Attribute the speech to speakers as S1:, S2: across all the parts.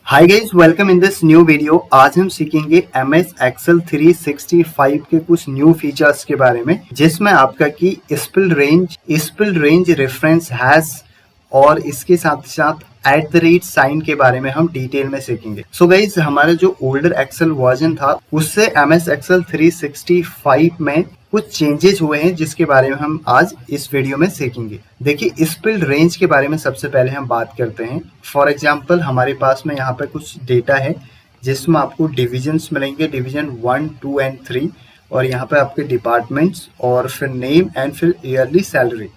S1: Hi guys, welcome in this new video. आज हम सीखेंगे MS Excel 365 के कुछ न्यू फीचर्स के बारे में, जिसमें आपका की स्पिल रेंज रेफरेंस हैश और इसके साथ साथ @साइन के बारे में हम डिटेल में सीखेंगे। सो गाइस, हमारा जो ओल्डर एक्सेल वर्जन था उससे MS Excel 365 में कुछ चेंजेस हुए हैं, जिसके बारे में हम आज इस वीडियो में सीखेंगे। देखिए, स्पिल रेंज के बारे में सबसे पहले हम बात करते हैं। फॉर एग्जांपल, हमारे पास में यहाँ पे कुछ डेटा है जिसमें आपको डिविजन्स मिलेंगे, डिवीजन 1, 2 एंड 3, और यहाँ पे आपके डिपार्टमेंट्स और फिर नेम एंड फिर ईयरली सैलरी।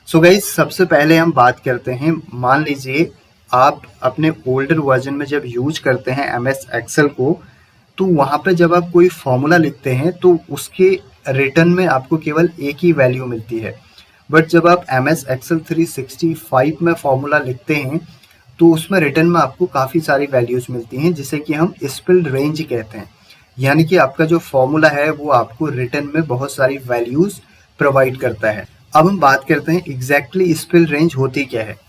S1: सो गाइस, सबसे पहले हम बात करते हैं। मान लीजिए आप अपने ओल्डर वर्जन में जब यूज करते हैं MS एक्सेल को, तो वहाँ पे जब आप कोई फॉर्मूला लिखते हैं तो उसके रिटर्न में आपको केवल एक ही वैल्यू मिलती है। बट जब आप MS Excel 365 में फॉर्मूला लिखते हैं तो उसमें रिटर्न में आपको काफ़ी सारी वैल्यूज मिलती हैं, जिसे कि हम स्पिल्ड रेंज कहते हैं। यानी कि आपका जो फॉर्मूला है वो आपको रिटर्न में बहुत सारी वैल्यूज प्रोवाइड करता है। अब हम बात करते हैं एग्जैक्टली स्पिल्ड रेंज होती क्या है।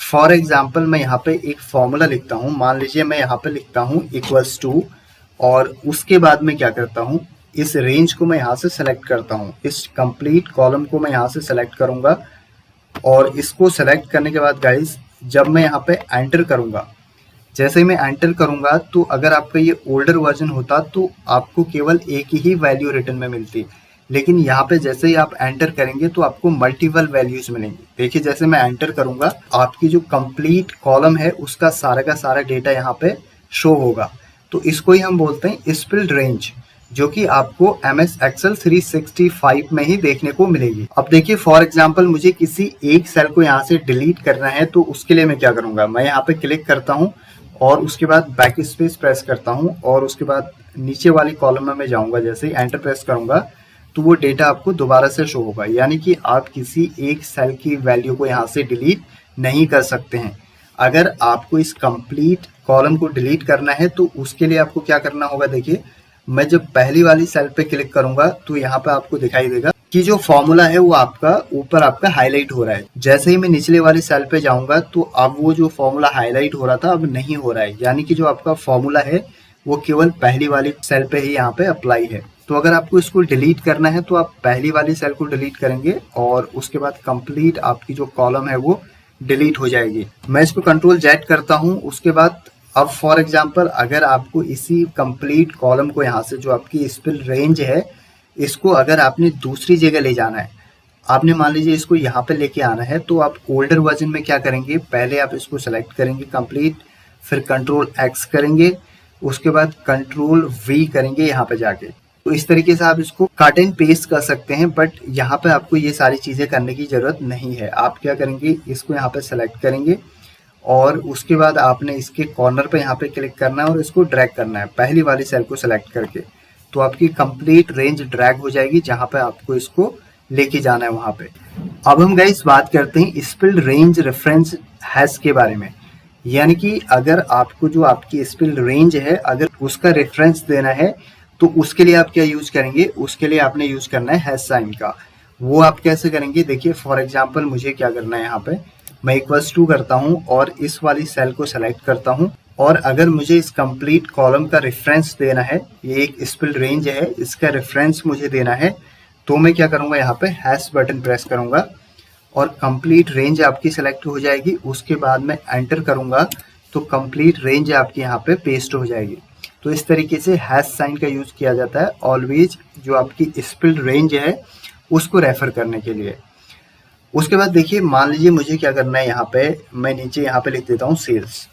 S1: फॉर एग्जाम्पल, मैं यहाँ पे एक फॉर्मूला लिखता हूँ। मान लीजिए मैं यहाँ पे लिखता हूँ इक्वल्स टू, और उसके बाद में क्या करता हूँ, इस रेंज को मैं यहाँ से सेलेक्ट करता हूँ, इस कंप्लीट कॉलम को मैं यहाँ से सेलेक्ट करूँगा। और इसको सेलेक्ट करने के बाद गाइस, जब मैं यहाँ पे एंटर करूँगा, जैसे ही मैं एंटर करूँगा, तो अगर आपका ये ओल्डर वर्जन होता तो आपको केवल एक ही वैल्यू रिटर्न में मिलती। लेकिन यहाँ पे जैसे ही आप एंटर करेंगे तो आपको मल्टीपल वैल्यूज मिलेंगी। देखिए, जैसे मैं एंटर करूँगा, आपकी जो कंप्लीट कॉलम है उसका सारा का सारा डेटा यहाँ पे शो होगा। तो इसको ही हम बोलते हैं स्पिल्ड रेंज, जो कि आपको MS Excel 365 में ही देखने को मिलेगी। अब देखिए, फॉर एग्जांपल, मुझे किसी एक सेल को यहाँ से डिलीट करना है, तो उसके लिए मैं क्या करूँगा, मैं यहाँ पे क्लिक करता हूँ और उसके बाद बैक स्पेस प्रेस करता हूँ, और उसके बाद नीचे वाली कॉलम में मैं जाऊँगा। जैसे ही एंटर प्रेस करूँगा तो वो डेटा आपको दोबारा से शो होगा। यानी कि आप किसी एक सेल की वैल्यू को यहाँ से डिलीट नहीं कर सकते हैं। अगर आपको इस कंप्लीट कॉलम को डिलीट करना है तो उसके लिए आपको क्या करना होगा। देखिए, मैं जब पहली वाली सेल पे क्लिक करूंगा तो यहाँ पे आपको दिखाई देगा कि जो फॉर्मूला है वो आपका ऊपर आपका हाईलाइट हो रहा है। जैसे ही मैं निचले वाली सेल पे जाऊंगा तो अब वो जो फॉर्मूला हाईलाइट हो रहा था अब नहीं हो रहा है। यानी कि जो आपका फॉर्मूला है वो केवल पहली वाली सेल पे ही यहाँ पे अप्लाई है। तो अगर आपको इसको डिलीट करना है तो आप पहली वाली सेल को डिलीट करेंगे और उसके बाद कंप्लीट आपकी जो कॉलम है वो डिलीट हो जाएगी। मैं इसको Ctrl Z करता हूँ। उसके बाद अब फॉर एग्जांपल, अगर आपको इसी कंप्लीट कॉलम को यहाँ से जो आपकी स्पिल रेंज है, इसको अगर आपने दूसरी जगह ले जाना है, आपने मान लीजिए इसको यहाँ पे लेके आना है, तो आप ओल्डर वर्जन में क्या करेंगे, पहले आप इसको सेलेक्ट करेंगे कंप्लीट, फिर Ctrl X करेंगे, उसके बाद Ctrl V करेंगे यहाँ पे जाके। तो इस तरीके से आप इसको कट एंड पेस्ट कर सकते हैं। बट यहाँ पे आपको ये सारी चीज़ें करने की ज़रूरत नहीं है। आप क्या करेंगे, इसको यहाँ पे सेलेक्ट करेंगे और उसके बाद आपने इसके कॉर्नर पे यहाँ पे क्लिक करना है और इसको ड्रैग करना है पहली वाली सेल को सेलेक्ट करके। तो आपकी कंप्लीट रेंज ड्रैग हो जाएगी जहाँ पे आपको इसको लेके जाना है वहाँ पे। अब हम गाइस बात करते हैं स्पिल्ड रेंज रेफरेंस हैश के बारे में। यानी कि अगर आपको जो आपकी स्पिल्ड रेंज है, अगर उसका रेफरेंस देना है तो उसके लिए आप क्या यूज करेंगे, उसके लिए आपने यूज करना है हैश साइन का। वो आप कैसे करेंगे, देखिए फॉर एग्जाम्पल, मुझे क्या करना है, यहाँ पे मैं इक्वल्स टू करता हूँ और इस वाली सेल को सेलेक्ट करता हूँ। और अगर मुझे इस कंप्लीट कॉलम का रेफरेंस देना है, ये एक स्पिल्ड रेंज है, इसका रेफरेंस मुझे देना है, तो मैं क्या करूँगा, यहाँ पे हैश बटन प्रेस करूँगा और कंप्लीट रेंज आपकी सेलेक्ट हो जाएगी। उसके बाद मैं एंटर करूँगा तो कंप्लीट रेंज आपकी यहाँ पे पेस्ट हो जाएगी। तो इस तरीके से हैश साइन का यूज किया जाता है ऑलवेज जो आपकी स्पिल्ड रेंज है उसको रेफर करने के लिए। उसके बाद देखिए, मान लीजिए मुझे क्या करना है, यहाँ पे मैं नीचे यहाँ पे लिख देता हूँ सेल्स।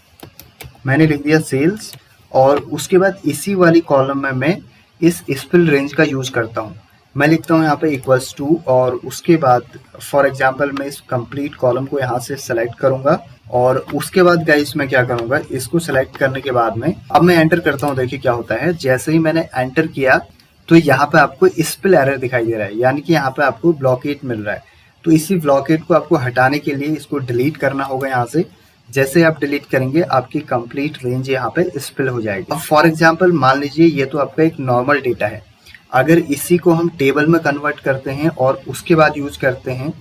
S1: मैंने लिख दिया सेल्स और उसके बाद इसी वाली कॉलम में मैं इस स्पिल्ड रेंज का यूज करता हूँ। मैं लिखता हूँ यहाँ पे इक्वल्स टू और उसके बाद फॉर एग्जांपल मैं इस कंप्लीट कॉलम को यहाँ से सेलेक्ट करूँगा और उसके बाद गाइस मैं क्या करूँगा, इसको सेलेक्ट करने के बाद में अब मैं एंटर करता हूँ। देखिए क्या होता है, जैसे ही मैंने एंटर किया तो यहाँ पे आपको स्पिल एरर दिखाई दे रहा है, यानी कि यहाँ पे आपको ब्लॉकेट मिल रहा है। तो इसी ब्लॉकेट को आपको हटाने के लिए इसको डिलीट करना होगा यहाँ से। जैसे आप डिलीट करेंगे आपकी कंप्लीट रेंज यहाँ पे स्पिल हो जाएगी। अब फॉर एग्जांपल, मान लीजिए ये तो आपका एक नॉर्मल डेटा है, अगर इसी को हम टेबल में कन्वर्ट करते हैं और उसके बाद यूज करते हैं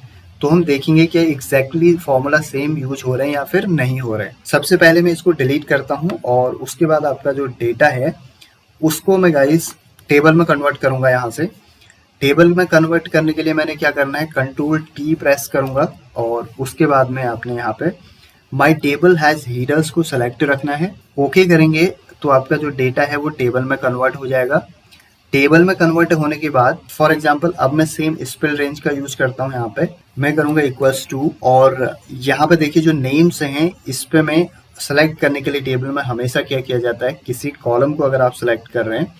S1: तो हम देखेंगे कि एग्जैक्टली फॉर्मूला सेम यूज हो रहे हैं या फिर नहीं हो रहे हैं। सबसे पहले मैं इसको डिलीट करता हूँ और उसके बाद आपका जो डेटा है उसको मैं गाइस टेबल में कन्वर्ट करूंगा। यहाँ से टेबल में कन्वर्ट करने के लिए मैंने क्या करना है, कंट्रोल टी प्रेस करूंगा और उसके बाद में आपने यहाँ पे माई टेबल हैज हीडर्स को सेलेक्ट रखना है। ओके करेंगे तो आपका जो डेटा है वो टेबल में कन्वर्ट हो जाएगा। टेबल में कन्वर्ट होने के बाद फॉर एग्जांपल अब मैं सेम स्पेल रेंज का यूज करता हूँ। यहाँ पे मैं करूंगा इक्वल्स टू और यहाँ पे देखिए जो नेम्स हैं इस पे मैं सेलेक्ट करने के लिए टेबल में हमेशा क्या किया जाता है, किसी कॉलम को अगर आप सेलेक्ट कर रहे हैं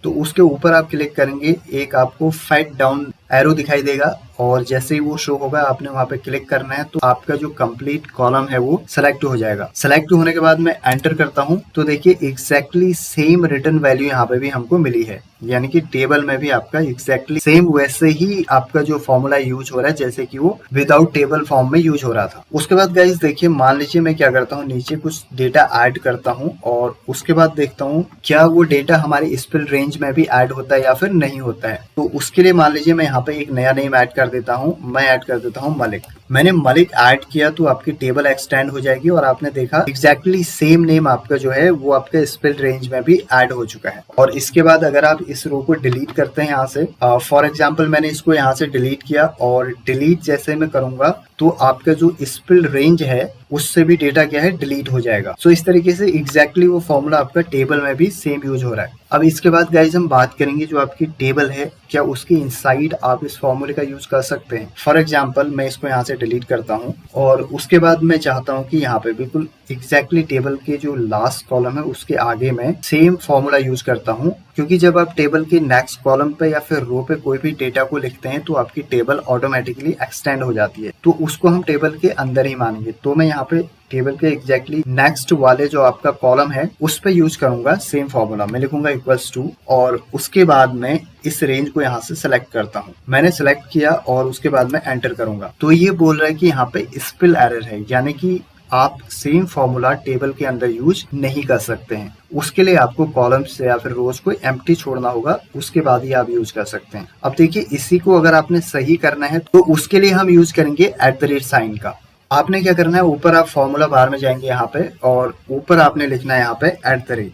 S1: तो उसके ऊपर आप क्लिक करेंगे, एक आपको फैट डाउन एरो दिखाई देगा और जैसे ही वो शो होगा आपने वहां पे क्लिक करना है तो आपका जो कंप्लीट कॉलम है वो सेलेक्ट हो जाएगा। सेलेक्ट होने के बाद मैं एंटर करता हूं तो देखिए एग्जैक्टली सेम रिटर्न वैल्यू यहाँ पे भी हमको मिली है, यानी कि टेबल में भी आपका एग्जैक्टली सेम वैसे ही आपका जो फॉर्मूला यूज हो रहा है जैसे कि वो विदाउट टेबल फॉर्म में यूज हो रहा था। उसके बाद गाइस देखिए मान लीजिए मैं क्या करता हूँ, नीचे कुछ डेटा ऐड करता हूँ और उसके बाद देखता हूँ क्या वो डेटा हमारे स्पेल रेंज में भी ऐड होता है या फिर नहीं होता है। तो उसके लिए मान लीजिए मैं यहाँ पे एक नया नेम ऐड कर देता हूँ, मैं ऐड कर देता हूँ मलिक। मैंने मलिक ऐड किया तो आपकी टेबल एक्सटेंड हो जाएगी और आपने देखा एग्जैक्टली सेम नेम आपका जो है वो आपके स्पेल रेंज में भी ऐड हो चुका है। और इसके बाद अगर आप इस रो को डिलीट करते हैं यहाँ से, फॉर एग्जांपल मैंने इसको यहाँ से डिलीट किया और डिलीट जैसे मैं करूंगा तो आपका जो स्पेल रेंज है उससे भी डेटा क्या है डिलीट हो जाएगा। सो इस तरीके से एग्जैक्टली वो फॉर्मूला आपका टेबल में भी सेम यूज हो रहा है। अब इसके बाद गाइज हम बात करेंगे जो आपकी टेबल है क्या उसके इनसाइड आप इस फॉर्मूले का यूज कर सकते हैं। फॉर एग्जांपल मैं इसको यहाँ से डिलीट करता हूँ और उसके बाद मैं चाहता हूँ कि यहाँ पे बिल्कुल एग्जैक्टली टेबल के जो लास्ट कॉलम है उसके आगे मैं सेम फॉर्मूला यूज करता हूँ, क्योंकि जब आप टेबल के नेक्स्ट कॉलम पे या फिर रो पे कोई भी डेटा को लिखते हैं तो आपकी टेबल ऑटोमेटिकली एक्सटेंड हो जाती है, तो उसको हम टेबल के अंदर ही मानेंगे। तो मैं यहाँ पे टेबल के एग्जैक्टली नेक्स्ट वाले जो आपका कॉलम है उस पे यूज करूंगा सेम फॉर्मूला। मैं लिखूंगा इक्वल्स टू और उसके बाद मैं इस रेंज को यहाँ से सेलेक्ट करता हूँ। मैंने सेलेक्ट किया और उसके बाद मैं एंटर करूंगा तो ये बोल रहा है कि यहाँ पे स्पेल एरर है, यानी कि आप सेम फॉर्मूला टेबल के अंदर यूज नहीं कर सकते हैं। उसके लिए आपको कॉलम्स या फिर रोज को एम्प्टी छोड़ना होगा, उसके बाद ही आप यूज कर सकते हैं। अब देखिए इसी को अगर आपने सही करना है तो उसके लिए हम यूज करेंगे @ साइन का। आपने क्या करना है, ऊपर आप फॉर्मूला बार में जाएंगे यहाँ पे और ऊपर आपने लिखना है यहाँ पे @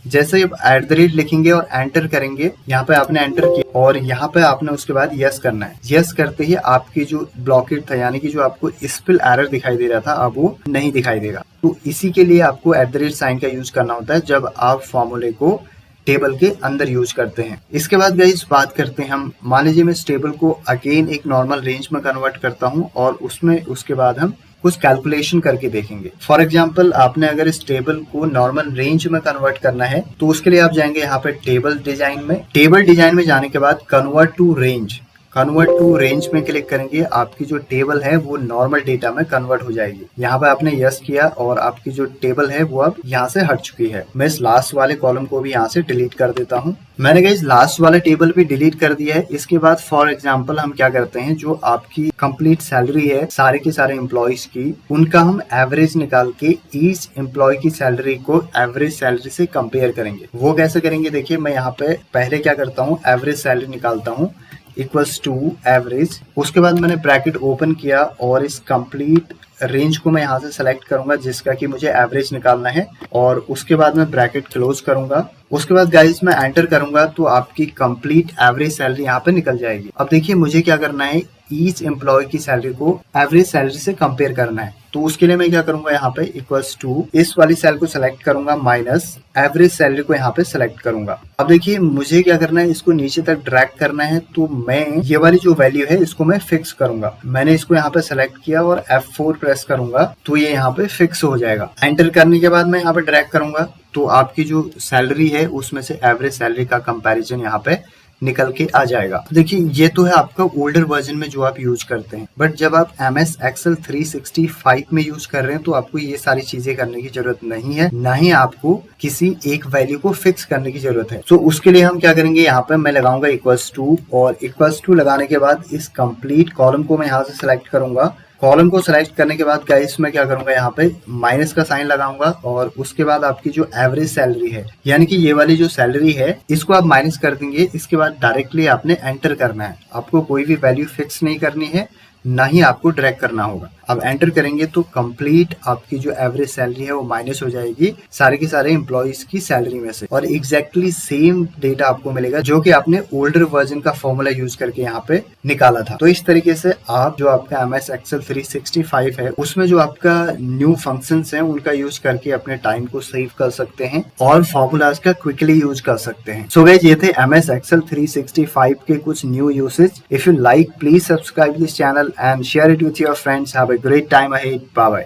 S1: जैसे ही @ लिखेंगे और एंटर करेंगे, यहाँ पे आपने एंटर किया और यहाँ पे आपने उसके बाद यस करना है। यस करते ही आपकी जो ब्लॉकेट था यानी कि जो आपको स्पेल एरर दिखाई दे रहा था अब वो नहीं दिखाई देगा। तो इसी के लिए आपको @ साइन का यूज करना होता है जब आप फॉर्मूले को टेबल के अंदर यूज करते हैं। इसके बाद गाइस बात करते हैं हम, मान लीजिए मैं इस टेबल को अगेन एक नॉर्मल रेंज में कन्वर्ट करता हूं और उसमें उसके बाद हम कुछ कैलकुलेशन करके देखेंगे। फॉर एग्जांपल आपने अगर इस टेबल को नॉर्मल रेंज में कन्वर्ट करना है तो उसके लिए आप जाएंगे यहाँ पे टेबल डिजाइन में। टेबल डिजाइन में जाने के बाद कन्वर्ट टू रेंज में क्लिक करेंगे, आपकी जो टेबल है वो नॉर्मल डेटा में कन्वर्ट हो जाएगी। यहाँ पे आपने यस किया और आपकी जो टेबल है वो अब यहाँ से हट चुकी है। मैं इस लास्ट वाले कॉलम को भी यहाँ से डिलीट कर देता हूँ। मैंने इस लास्ट वाले टेबल भी डिलीट कर दिया है। इसके बाद फॉर एग्जांपल हम क्या करते हैं, जो आपकी कंप्लीट सैलरी है सारे के सारे एम्प्लॉयज की, उनका हम एवरेज निकाल के ईच एम्प्लॉय की सैलरी को एवरेज सैलरी से कंपेयर करेंगे। वो कैसे करेंगे, देखिए मैं यहाँ पे पहले क्या करता हूँ, एवरेज सैलरी निकालता हूँ इक्वल्स टू एवरेज। उसके बाद मैंने ब्रैकेट ओपन किया और इस कंप्लीट रेंज को मैं यहाँ से सेलेक्ट करूंगा जिसका कि मुझे एवरेज निकालना है और उसके बाद मैं ब्रैकेट क्लोज करूंगा। उसके बाद गाइस मैं एंटर करूंगा तो आपकी कंप्लीट एवरेज सैलरी यहाँ पे निकल जाएगी। अब देखिए मुझे क्या करना है, ईच एम्प्लॉय की सैलरी को एवरेज सैलरी से कंपेयर करना है। तो उसके लिए मैं क्या करूंगा, यहाँ पे इक्वल्स टू इस वाली सेल को सेलेक्ट करूंगा माइनस एवरेज सैलरी को यहाँ पे सेलेक्ट करूंगा। अब देखिए मुझे क्या करना है, इसको नीचे तक ड्रैग करना है तो मैं ये वाली जो वैल्यू है इसको मैं फिक्स करूंगा। मैंने इसको यहाँ पे सेलेक्ट किया और F4 प्रेस करूंगा तो ये यहाँ पे फिक्स हो जाएगा। एंटर करने के बाद मैं यहाँ पे ड्रैग करूंगा तो आपकी जो सैलरी है उसमें से एवरेज सैलरी का कंपैरिजन यहाँ पे निकल के आ जाएगा। देखिए ये तो है आपका ओल्डर वर्जन में जो आप यूज करते हैं, बट जब आप MS Excel 365 में यूज कर रहे हैं तो आपको ये सारी चीजें करने की जरूरत नहीं है, ना ही आपको किसी एक वैल्यू को फिक्स करने की जरूरत है। तो उसके लिए हम क्या करेंगे, यहाँ पे मैं लगाऊंगा इक्वल्स टू और इक्वल्स टू लगाने के बाद इस कंप्लीट कॉलम को मैं यहाँ से सिलेक्ट करूंगा। कॉलम को सिलेक्ट करने के बाद गाइस मैं क्या करूंगा, यहाँ पे माइनस का साइन लगाऊंगा और उसके बाद आपकी जो एवरेज सैलरी है यानी कि ये वाली जो सैलरी है इसको आप माइनस कर देंगे। इसके बाद डायरेक्टली आपने एंटर करना है, आपको कोई भी वैल्यू फिक्स नहीं करनी है, ना ही आपको ड्रैग करना होगा। अब एंटर करेंगे तो कंप्लीट आपकी जो एवरेज सैलरी है वो माइनस हो जाएगी सारे के सारे एम्प्लॉइज की सैलरी में से, और एग्जैक्टली सेम डेटा आपको मिलेगा जो कि आपने ओल्डर वर्जन का फॉर्मूला यूज करके यहाँ पे निकाला था। तो इस तरीके से आप जो आपका MS Excel 365 है उसमें जो आपका न्यू फंक्शंस हैं उनका यूज करके अपने टाइम को सेव कर सकते हैं और फॉर्मूलाज का क्विकली यूज कर सकते हैं। सो गाइस, ये थे MS Excel 365 के कुछ new usage. If you like, please subscribe this channel and share it with your friends. Have a great time ahead. Bye bye.